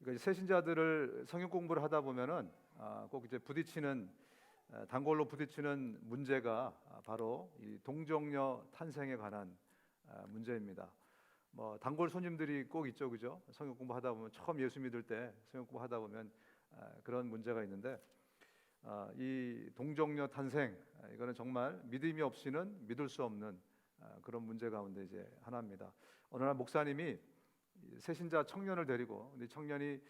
그러니까 새신자들을 성경 공부를 하다 보면은 꼭 이제 부딪히는 단골로 부딪히는 문제가 바로 이 동정녀 탄생에 관한 문제입니다. 뭐 단골 손님들이 꼭 있죠, 그죠? 성경 공부하다 보면 처음 예수 믿을 때 성경 공부하다 보면 그런 문제가 있는데 이 동정녀 탄생 이거는 정말 믿음이 없이는 믿을 수 없는 그런 문제 가운데 이제 하나입니다. 어느 날 목사님이 새신자 청년을 데리고 근데 청년이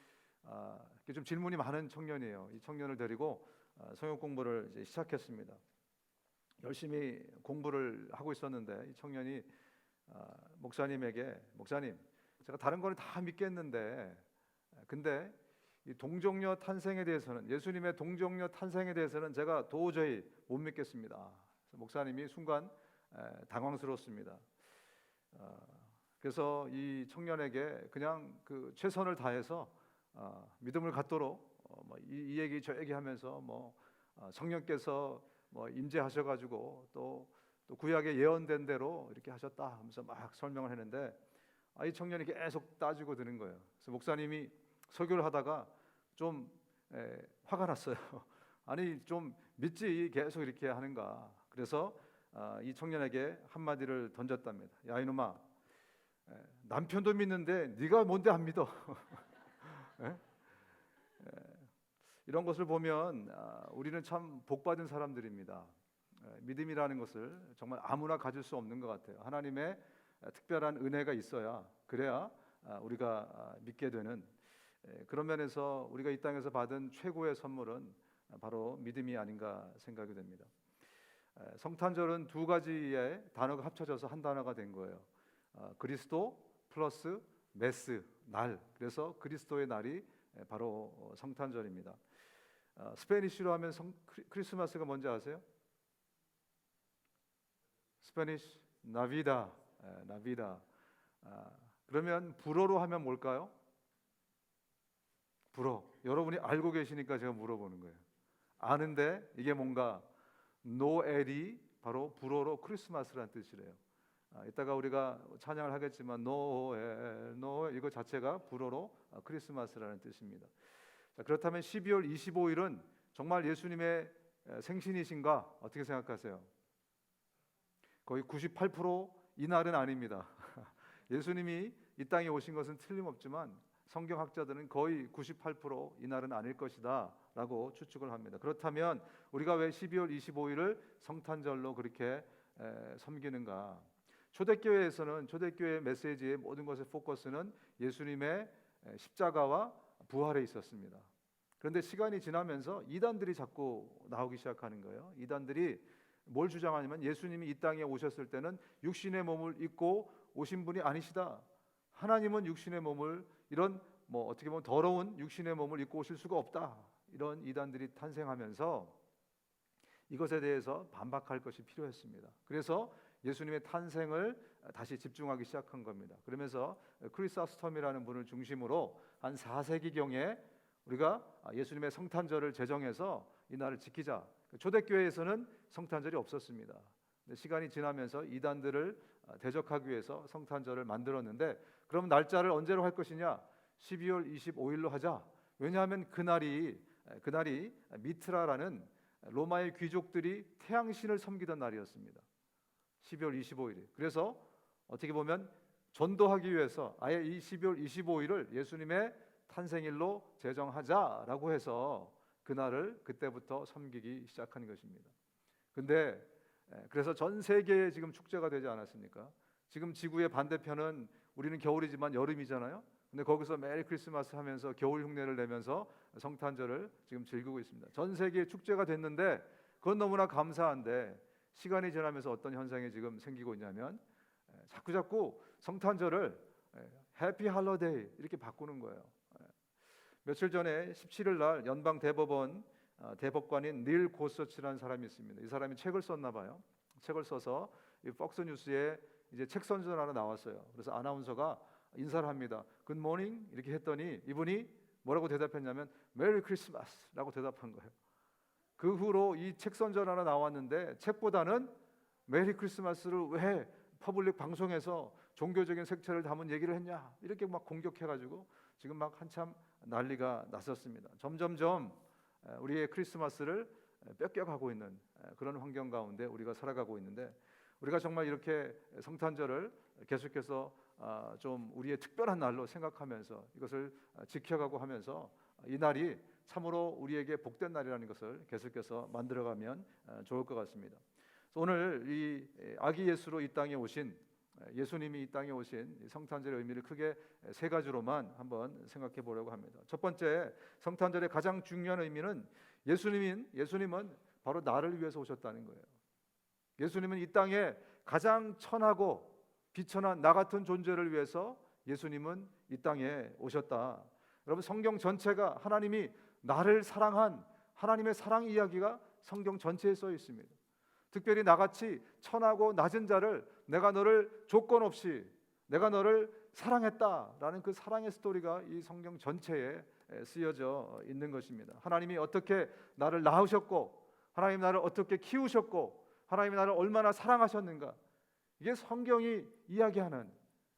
좀 질문이 많은 청년이에요. 이 청년을 데리고 성경 공부를 이제 시작했습니다. 열심히 공부를 하고 있었는데 이 청년이 목사님에게 목사님, 제가 다른 거는 다 믿겠는데 근데 이 동정녀 탄생에 대해서는 예수님의 동정녀 탄생에 대해서는 제가 도저히 못 믿겠습니다. 그래서 목사님이 순간 당황스러웠습니다. 그래서 이 청년에게 그냥 그 최선을 다해서 믿음을 갖도록 이 얘기 저 얘기 하면서 성령께서 임재하셔가지고 또 구약에 예언된 대로 이렇게 하셨다 하면서 막 설명을 했는데 이 청년이 계속 따지고 드는 거예요. 그래서 목사님이 설교를 하다가 좀 화가 났어요. 아니 좀 믿지 계속 이렇게 하는가. 그래서 이 청년에게 한마디를 던졌답니다. 야 이놈아, 남편도 믿는데 네가 뭔데 안 믿어? 이런 것을 보면 우리는 참 복받은 사람들입니다. 믿음이라는 것을 정말 아무나 가질 수 없는 것 같아요. 하나님의 특별한 은혜가 있어야 그래야 우리가 믿게 되는 그런 면에서 우리가 이 땅에서 받은 최고의 선물은 바로 믿음이 아닌가 생각이 됩니다. 성탄절은 두 가지의 단어가 합쳐져서 한 단어가 된 거예요. 그리스도 플러스 메스, 날. 그래서 그리스도의 날이 바로 성탄절입니다. 스페니쉬로 하면 크리스마스가 뭔지 아세요? 스페니쉬 나비다, 나비다. 그러면 불어로 하면 뭘까요? 불어. 여러분이 알고 계시니까 제가 물어보는 거예요. 아는데 이게 뭔가 노엘이 바로 불어로 크리스마스라는 뜻이래요. 이따가 우리가 찬양을 하겠지만 노엘, 노엘 이거 자체가 불어로 크리스마스라는 뜻입니다. 자, 그렇다면 12월 25일은 정말 예수님의 생신이신가? 어떻게 생각하세요? 거의 98% 이날은 아닙니다. 예수님이 이 땅에 오신 것은 틀림없지만 성경학자들은 거의 98% 이날은 아닐 것이다 라고 추측을 합니다. 그렇다면 우리가 왜 12월 25일을 성탄절로 그렇게 섬기는가? 초대교회에서는 초대교회 메시지의 모든 것의 포커스는 예수님의 십자가와 부활에 있었습니다. 그런데 시간이 지나면서 이단들이 자꾸 나오기 시작하는 거예요. 이단들이 뭘 주장하냐면 예수님이 이 땅에 오셨을 때는 육신의 몸을 입고 오신 분이 아니시다. 하나님은 육신의 몸을 이런 어떻게 보면 더러운 육신의 몸을 입고 오실 수가 없다. 이런 이단들이 탄생하면서 이것에 대해서 반박할 것이 필요했습니다. 그래서 예수님의 탄생을 다시 집중하기 시작한 겁니다. 그러면서 크리소스톰이라는 분을 중심으로 한 4세기경에 우리가 예수님의 성탄절을 제정해서 이 날을 지키자. 초대교회에서는 성탄절이 없었습니다. 시간이 지나면서 이단들을 대적하기 위해서 성탄절을 만들었는데 그럼 날짜를 언제로 할 것이냐? 12월 25일로 하자. 왜냐하면 그날이 미트라라는 로마의 귀족들이 태양신을 섬기던 날이었습니다. 12월 25일이. 그래서 어떻게 보면 전도하기 위해서 아예 이 12월 25일을 예수님의 탄생일로 제정하자라고 해서 그날을 그때부터 섬기기 시작한 것입니다. 근데 그래서 전 세계에 지금 축제가 되지 않았습니까? 지금 지구의 반대편은 우리는 겨울이지만 여름이잖아요. 근데 거기서 메리 크리스마스 하면서 겨울 흉내를 내면서 성탄절을 지금 즐기고 있습니다. 전 세계에 축제가 됐는데 그건 너무나 감사한데 시간이 지나면서 어떤 현상이 지금 생기고 있냐면 자꾸 성탄절을 해피 할러데이 이렇게 바꾸는 거예요. 며칠 전에 17일 날 연방 대법원 대법관인 닐 고서치라는 사람이 있습니다. 이 사람이 책을 썼나 봐요. 책을 써서 이 폭스 뉴스에 이제 책 선전 하나 나왔어요. 그래서 아나운서가 인사를 합니다. 굿 모닝 이렇게 했더니 이분이 뭐라고 대답했냐면 메리 크리스마스라고 대답한 거예요. 그 후로 이 책 선전 하나 나왔는데 책보다는 메리 크리스마스를 왜 퍼블릭 방송에서 종교적인 색채를 담은 얘기를 했냐 이렇게 막 공격해가지고 지금 막 한참 난리가 났었습니다. 점점점 우리의 크리스마스를 뺏겨가고 있는 그런 환경 가운데 우리가 살아가고 있는데, 우리가 정말 이렇게 성탄절을 계속해서 좀 우리의 특별한 날로 생각하면서 이것을 지켜가고 하면서 이 날이 참으로 우리에게 복된 날이라는 것을 계속해서 만들어가면 좋을 것 같습니다. 오늘 이 아기 예수로 이 땅에 오신, 예수님이 이 땅에 오신 성탄절의 의미를 크게 세 가지로만 한번 생각해 보려고 합니다. 첫 번째, 성탄절의 가장 중요한 의미는 예수님은 바로 나를 위해서 오셨다는 거예요. 예수님은 이 땅에 가장 천하고 비천한 나 같은 존재를 위해서 예수님은 이 땅에 오셨다. 여러분, 성경 전체가 하나님이 나를 사랑한 하나님의 사랑 이야기가 성경 전체에 써 있습니다. 특별히 나같이 천하고 낮은 자를 내가 너를 조건 없이 내가 너를 사랑했다라는 그 사랑의 스토리가 이 성경 전체에 쓰여져 있는 것입니다. 하나님이 어떻게 나를 낳으셨고, 하나님 나를 어떻게 키우셨고, 하나님이 나를 얼마나 사랑하셨는가, 이게 성경이 이야기하는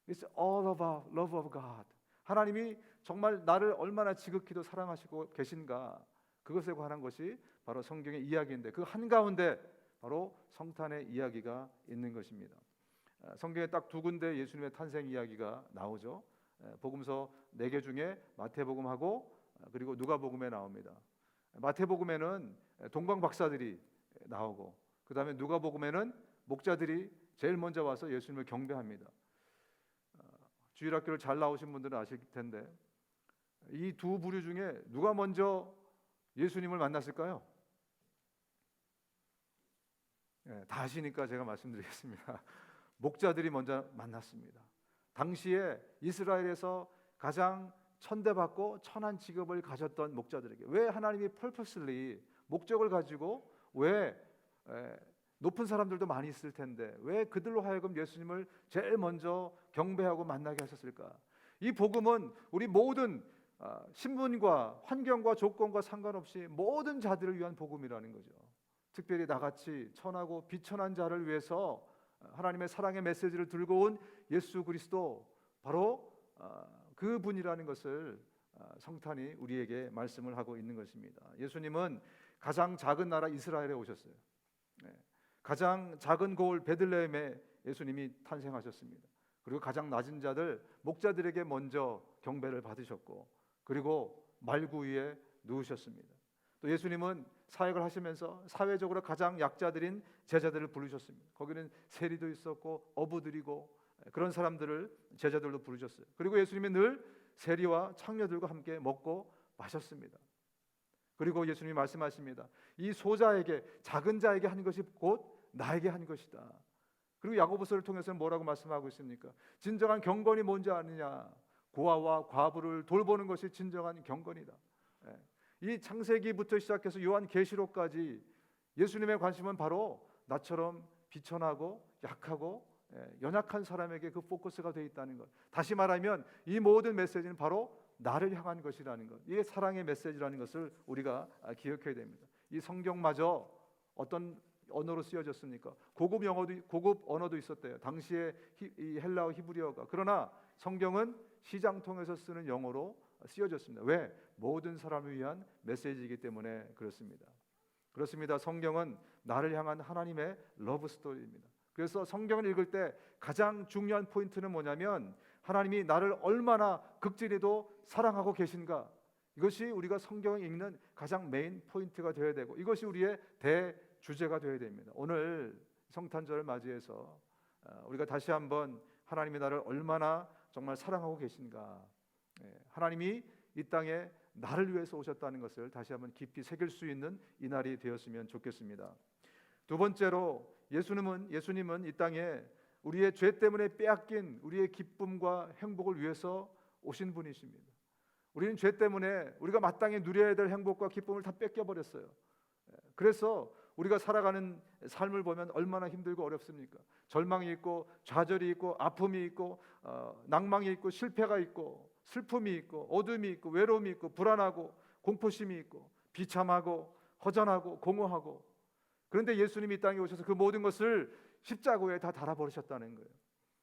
It's all about love of God. 하나님이 정말 나를 얼마나 지극히도 사랑하시고 계신가, 그것에 관한 것이 바로 성경의 이야기인데, 그 한가운데 바로 성탄의 이야기가 있는 것입니다. 성경에 딱 두 군데 예수님의 탄생 이야기가 나오죠. 복음서 4개 중에 마태복음하고 그리고 누가복음에 나옵니다. 마태복음에는 동방 박사들이 나오고, 그 다음에 누가복음에는 목자들이 제일 먼저 와서 예수님을 경배합니다. 주일학교를 잘 나오신 분들은 아실 텐데, 이 두 부류 중에 누가 먼저 예수님을 만났을까요? 다 아시니까 제가 말씀드리겠습니다. 목자들이 먼저 만났습니다. 당시에 이스라엘에서 가장 천대받고 천한 직업을 가졌던 목자들에게, 왜 하나님이 purposely 목적을 가지고 왜 높은 사람들도 많이 있을 텐데 왜 그들로 하여금 예수님을 제일 먼저 경배하고 만나게 하셨을까? 이 복음은 우리 모든 신분과 환경과 조건과 상관없이 모든 자들을 위한 복음이라는 거죠. 특별히 나같이 천하고 비천한 자를 위해서 하나님의 사랑의 메시지를 들고 온 예수 그리스도, 바로 그분이라는 것을 성탄이 우리에게 말씀을 하고 있는 것입니다. 예수님은 가장 작은 나라 이스라엘에 오셨어요. 가장 작은 고을 베들레헴에 예수님이 탄생하셨습니다. 그리고 가장 낮은 자들 목자들에게 먼저 경배를 받으셨고, 그리고 말구 위에 누우셨습니다. 또 예수님은 사역을 하시면서 사회적으로 가장 약자들인 제자들을 부르셨습니다. 거기는 세리도 있었고 어부들이고 그런 사람들을 제자들로 부르셨어요. 그리고 예수님이 늘 세리와 창녀들과 함께 먹고 마셨습니다. 그리고 예수님이 말씀하십니다. 이 소자에게, 작은 자에게 한 것이 곧 나에게 한 것이다. 그리고 야고보서를 통해서는 뭐라고 말씀하고 있습니까? 진정한 경건이 뭔지 아느냐? 고아와 과부를 돌보는 것이 진정한 경건이다. 이 창세기부터 시작해서 요한계시록까지 예수님의 관심은 바로 나처럼 비천하고 약하고 연약한 사람에게 그 포커스가 되어 있다는 것. 다시 말하면 이 모든 메시지는 바로 나를 향한 것이라는 것, 이게 사랑의 메시지라는 것을 우리가 기억해야 됩니다. 이 성경마저 어떤 언어로 쓰여졌습니까? 고급 언어도 있었대요. 당시에 이 헬라어 히브리어가. 그러나 성경은 시장 통해서 쓰는 영어로 쓰여졌습니다. 왜? 모든 사람을 위한 메시지이기 때문에 그렇습니다. 성경은 나를 향한 하나님의 러브 스토리입니다. 그래서 성경을 읽을 때 가장 중요한 포인트는 뭐냐면, 하나님이 나를 얼마나 극진히도 사랑하고 계신가, 이것이 우리가 성경을 읽는 가장 메인 포인트가 되어야 되고, 이것이 우리의 대주제가 되어야 됩니다. 오늘 성탄절을 맞이해서 우리가 다시 한번 하나님이 나를 얼마나 정말 사랑하고 계신가, 하나님이 이 땅에 나를 위해서 오셨다는 것을 다시 한번 깊이 새길 수 있는 이 날이 되었으면 좋겠습니다. 두 번째로, 예수님은 이 땅에 우리의 죄 때문에 빼앗긴 우리의 기쁨과 행복을 위해서 오신 분이십니다. 우리는 죄 때문에 우리가 마땅히 누려야 될 행복과 기쁨을 다 뺏겨버렸어요. 그래서 우리가 살아가는 삶을 보면 얼마나 힘들고 어렵습니까? 절망이 있고 좌절이 있고 아픔이 있고 낭망이 있고 실패가 있고 슬픔이 있고 어둠이 있고 외로움이 있고 불안하고 공포심이 있고 비참하고 허전하고 공허하고, 그런데 예수님이 이 땅에 오셔서 그 모든 것을 십자가에 다 달아버리셨다는 거예요.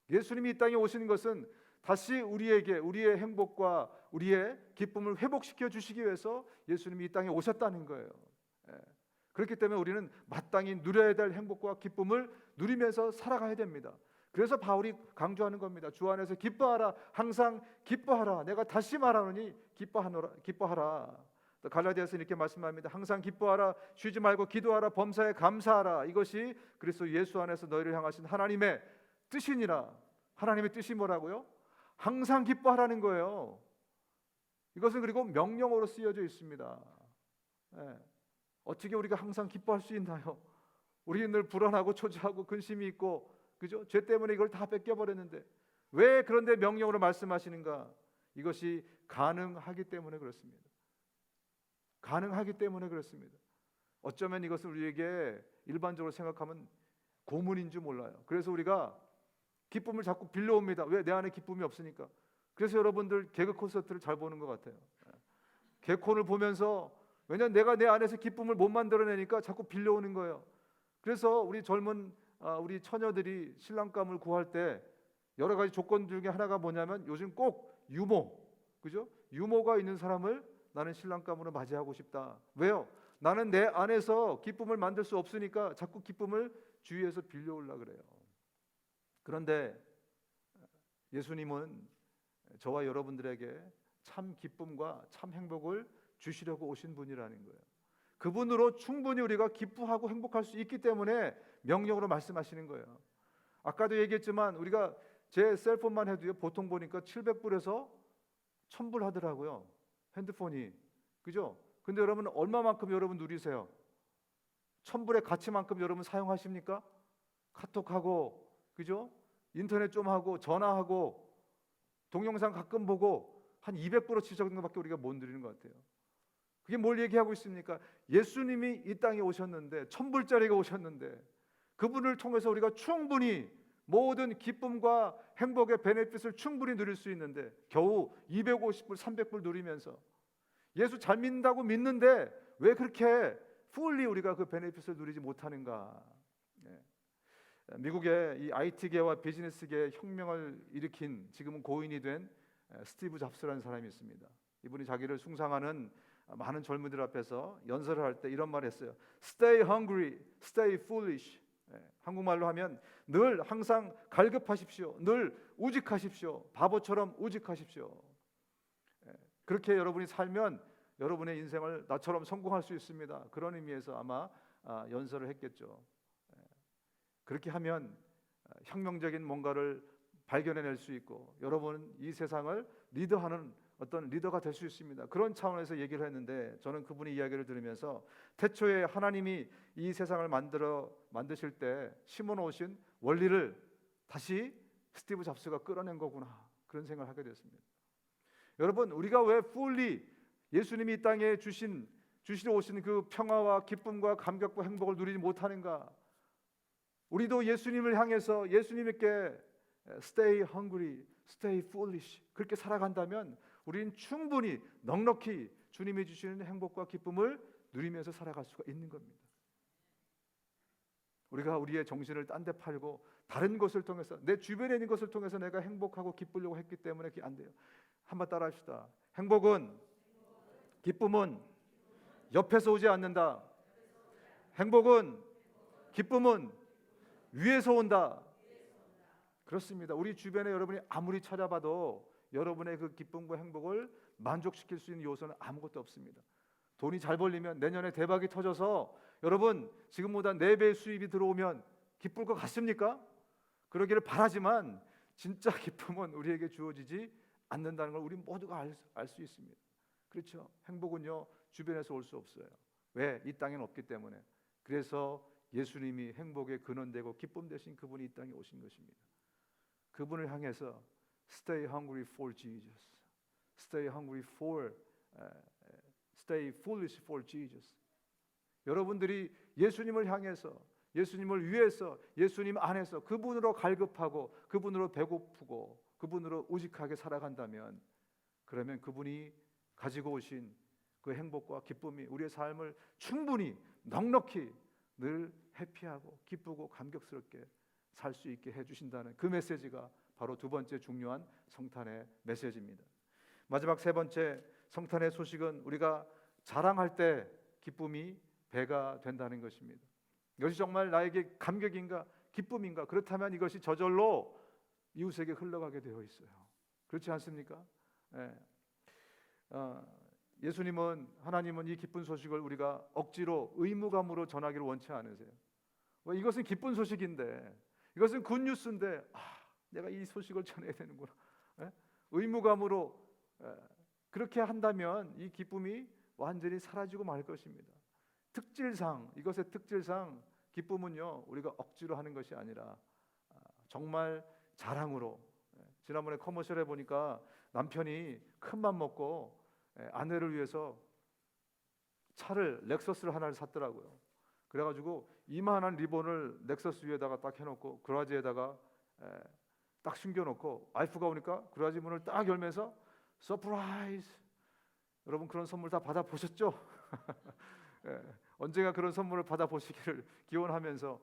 예수님이 이 땅에 오시는 것은 다시 우리에게 우리의 행복과 우리의 기쁨을 회복시켜 주시기 위해서 예수님이 이 땅에 오셨다는 거예요. 예. 그렇기 때문에 우리는 마땅히 누려야 될 행복과 기쁨을 누리면서 살아가야 됩니다. 그래서 바울이 강조하는 겁니다. 주 안에서 기뻐하라. 항상 기뻐하라. 내가 다시 말하노니 기뻐하라. 또 갈라디아서 이렇게 말씀합니다. 항상 기뻐하라. 쉬지 말고 기도하라. 범사에 감사하라. 이것이 그리스도 예수 안에서 너희를 향하신 하나님의 뜻이니라. 하나님의 뜻이 뭐라고요? 항상 기뻐하라는 거예요. 이것은 그리고 명령어로 쓰여져 있습니다. 예. 어떻게 우리가 항상 기뻐할 수 있나요? 우리는 늘 불안하고 초조하고 근심이 있고, 그죠? 죄 때문에 이걸 다 뺏겨버렸는데 왜 그런데 명령으로 말씀하시는가? 이것이 가능하기 때문에 그렇습니다. 가능하기 때문에 그렇습니다. 어쩌면 이것을 우리에게 일반적으로 생각하면 고문인 줄 몰라요. 그래서 우리가 기쁨을 자꾸 빌려옵니다. 왜? 내 안에 기쁨이 없으니까. 그래서 여러분들 개그 콘서트를 잘 보는 것 같아요. 개콘을 보면서, 왜냐하면 내가 내 안에서 기쁨을 못 만들어내니까 자꾸 빌려오는 거예요. 그래서 우리 젊은 우리 처녀들이 신랑감을 구할 때 여러 가지 조건 중에 하나가 뭐냐면 요즘 꼭 유모, 그죠? 유모가 있는 사람을 나는 신랑감으로 맞이하고 싶다. 왜요? 나는 내 안에서 기쁨을 만들 수 없으니까 자꾸 기쁨을 주위에서 빌려오려 그래요. 그런데 예수님은 저와 여러분들에게 참 기쁨과 참 행복을 주시려고 오신 분이라는 거예요. 그분으로 충분히 우리가 기뻐하고 행복할 수 있기 때문에 명령으로 말씀하시는 거예요. 아까도 얘기했지만 우리가 제 셀폰만 해도요, 보통 보니까 700불에서 1000불 하더라고요. 핸드폰이. 그죠? 근데 여러분 얼마만큼 여러분 누리세요? 1000불의 가치만큼 여러분 사용하십니까? 카톡하고, 그죠? 인터넷 좀 하고, 전화하고, 동영상 가끔 보고 한 200%치 정도밖에 우리가 못 누리는 것 같아요. 그게 뭘 얘기하고 있습니까? 예수님이 이 땅에 오셨는데, 1000불짜리가 오셨는데, 그분을 통해서 우리가 충분히 모든 기쁨과 행복의 베네핏을 충분히 누릴 수 있는데 겨우 250불, 300불 누리면서 예수 잘 믿는다고 믿는데 왜 그렇게 fully 우리가 그 베네핏을 누리지 못하는가? 미국의 이 IT계와 비즈니스계의 혁명을 일으킨, 지금은 고인이 된 스티브 잡스라는 사람이 있습니다. 이분이 자기를 숭상하는 많은 젊은이들 앞에서 연설을 할 때 이런 말을 했어요. Stay hungry, stay foolish. 한국말로 하면 늘 항상 갈급하십시오. 늘 우직하십시오. 바보처럼 우직하십시오. 그렇게 여러분이 살면 여러분의 인생을 나처럼 성공할 수 있습니다. 그런 의미에서 아마 연설을 했겠죠. 그렇게 하면 혁명적인 뭔가를 발견해낼 수 있고 여러분은 이 세상을 리더하는 어떤 리더가 될 수 있습니다. 그런 차원에서 얘기를 했는데 저는 그분의 이야기를 들으면서 태초에 하나님이 이 세상을 만드실 때 심어놓으신 원리를 다시 스티브 잡스가 끌어낸 거구나, 그런 생각을 하게 됐습니다. 여러분, 우리가 왜 fully 예수님이 이 땅에 주시러 오신 그 평화와 기쁨과 감격과 행복을 누리지 못하는가? 우리도 예수님을 향해서 예수님께 stay hungry, stay foolish 그렇게 살아간다면 우리는 충분히 넉넉히 주님이 주시는 행복과 기쁨을 누리면서 살아갈 수가 있는 겁니다. 우리가 우리의 정신을 딴 데 팔고 다른 것을 통해서, 내 주변에 있는 것을 통해서 내가 행복하고 기쁘려고 했기 때문에 그게 안 돼요. 한번 따라 합시다. 행복은, 기쁨은 옆에서 오지 않는다. 행복은, 기쁨은 위에서 온다. 그렇습니다. 우리 주변에 여러분이 아무리 찾아봐도 여러분의 그 기쁨과 행복을 만족시킬 수 있는 요소는 아무것도 없습니다. 돈이 잘 벌리면, 내년에 대박이 터져서 여러분 지금보다 4배의 수입이 들어오면 기쁠 것 같습니까? 그러기를 바라지만 진짜 기쁨은 우리에게 주어지지 않는다는 걸 우리 모두가 알 수 있습니다. 그렇죠? 행복은요 주변에서 올 수 없어요. 왜? 이 땅에는 없기 때문에. 그래서 예수님이 행복의 근원되고 기쁨 되신 그분이 이 땅에 오신 것입니다. 그분을 향해서 Stay hungry for Jesus. Stay hungry for Stay foolish for Jesus. 여러분들이 예수님을 향해서, 예수님을 위해서, 예수님 안에서 그분으로 갈급하고 그분으로 배고프고 그분으로 우직하게 살아간다면, 그러면 그분이 가지고 오신 그 행복과 기쁨이 우리의 삶을 충분히 넉넉히 늘 해피하고 기쁘고 감격스럽게 살 수 있게 해주신다는 그 메시지가 바로 두 번째 중요한 성탄의 메시지입니다. 마지막 세 번째 성탄의 소식은 우리가 자랑할 때 기쁨이 배가 된다는 것입니다. 이것이 정말 나에게 감격인가 기쁨인가? 그렇다면 이것이 저절로 이웃에게 흘러가게 되어 있어요. 그렇지 않습니까? 예. 예수님은 하나님은 이 기쁜 소식을 우리가 억지로 의무감으로 전하기를 원치 않으세요. 이것은 기쁜 소식인데, 이것은 굿뉴스인데 내가 이 소식을 전해야 되는구나. 예? 의무감으로 그렇게 한다면 이 기쁨이 완전히 사라지고 말 것입니다. 이것의 특질상 기쁨은요 우리가 억지로 하는 것이 아니라 정말 자랑으로. 지난번에 커머셜에 보니까 남편이 큰 맘 먹고 아내를 위해서 렉서스를 하나를 샀더라고요. 그래가지고 이만한 리본을 렉서스 위에다가 딱 해놓고 그라지에다가 딱 숨겨놓고 와이프가 오니까 그라지 문을 딱 열면서 서프라이즈. 여러분 그런 선물 다 받아보셨죠? 언젠가 그런 선물을 받아보시기를 기원하면서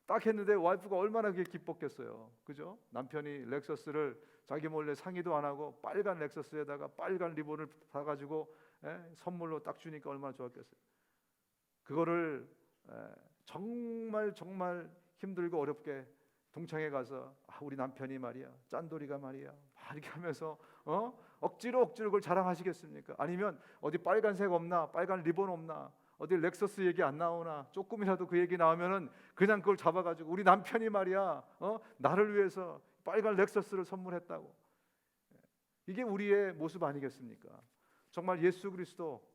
딱 했는데 와이프가 얼마나 그게 기뻤겠어요. 그죠? 남편이 렉서스를 자기 몰래 상의도 안 하고 빨간 렉서스에다가 빨간 리본을 사가지고 선물로 딱 주니까 얼마나 좋았겠어요. 그거를 정말 힘들고 어렵게 동창회 가서 우리 남편이 말이야 짠돌이가 말이야 이렇게 하면서 억지로 그걸 자랑하시겠습니까? 아니면 어디 빨간색 없나, 빨간 리본 없나, 어디 렉서스 얘기 안 나오나, 조금이라도 그 얘기 나오면은 그냥 그걸 잡아가지고 우리 남편이 말이야 나를 위해서 빨간 렉서스를 선물했다고. 이게 우리의 모습 아니겠습니까? 정말 예수 그리스도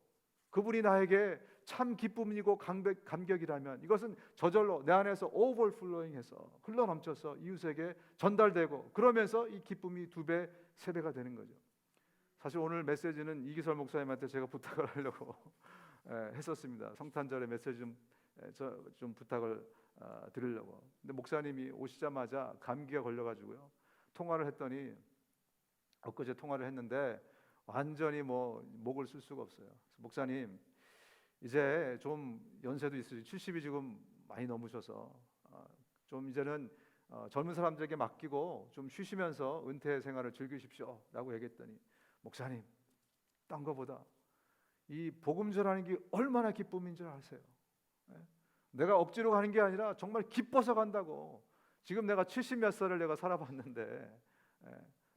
그분이 나에게 참 기쁨이고 감격이라면 이것은 저절로 내 안에서 오버플로잉해서 흘러넘쳐서 이웃에게 전달되고 그러면서 이 기쁨이 2배, 3배가 되는 거죠. 사실 오늘 메시지는 이기설 목사님한테 제가 부탁을 하려고 했었습니다. 성탄절에 메시지 좀 부탁을 드리려고. 근데 목사님이 오시자마자 감기가 걸려가지고요. 통화를 했더니 엊그제 통화를 했는데 완전히 목을 쓸 수가 없어요. 목사님 이제 좀 연세도 있으시고 70이 지금 많이 넘으셔서 좀 이제는 젊은 사람들에게 맡기고 좀 쉬시면서 은퇴 생활을 즐기십시오 라고 얘기했더니 목사님 딴 거보다 이 복음 전하는 게 얼마나 기쁨인 줄 아세요? 내가 억지로 가는 게 아니라 정말 기뻐서 간다고. 지금 내가 70몇 살을 내가 살아봤는데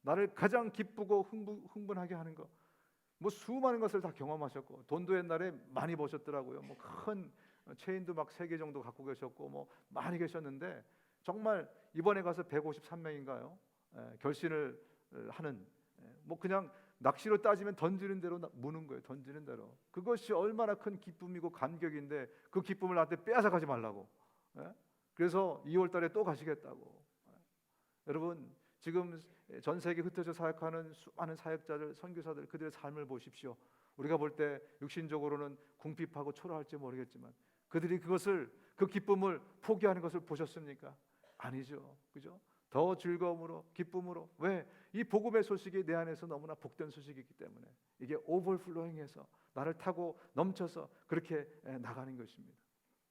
나를 가장 기쁘고 흥분하게 하는 거 수많은 것을 다 경험하셨고 돈도 옛날에 많이 버셨더라고요. 큰 체인도 막 3개 정도 갖고 계셨고 많이 계셨는데 정말 이번에 가서 153명인가요? 결신을 하는 그냥 낚시로 따지면 던지는 대로 무는 거예요. 던지는 대로. 그것이 얼마나 큰 기쁨이고 감격인데 그 기쁨을 나한테 빼앗아 가지 말라고. 그래서 2월 달에 또 가시겠다고. 여러분 지금 전 세계 흩어져 사역하는 수많은 사역자들, 선교사들 그들의 삶을 보십시오. 우리가 볼 때 육신적으로는 궁핍하고 초라할지 모르겠지만 그들이 그 기쁨을 포기하는 것을 보셨습니까? 아니죠. 그죠? 더 즐거움으로 기쁨으로. 왜? 이 복음의 소식이 내 안에서 너무나 복된 소식이기 때문에 이게 오버플로잉해서 나를 타고 넘쳐서 그렇게 나가는 것입니다.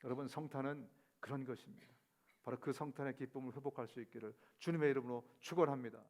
여러분 성탄은 그런 것입니다. 바로 그 성탄의 기쁨을 회복할 수 있기를 주님의 이름으로 축원합니다.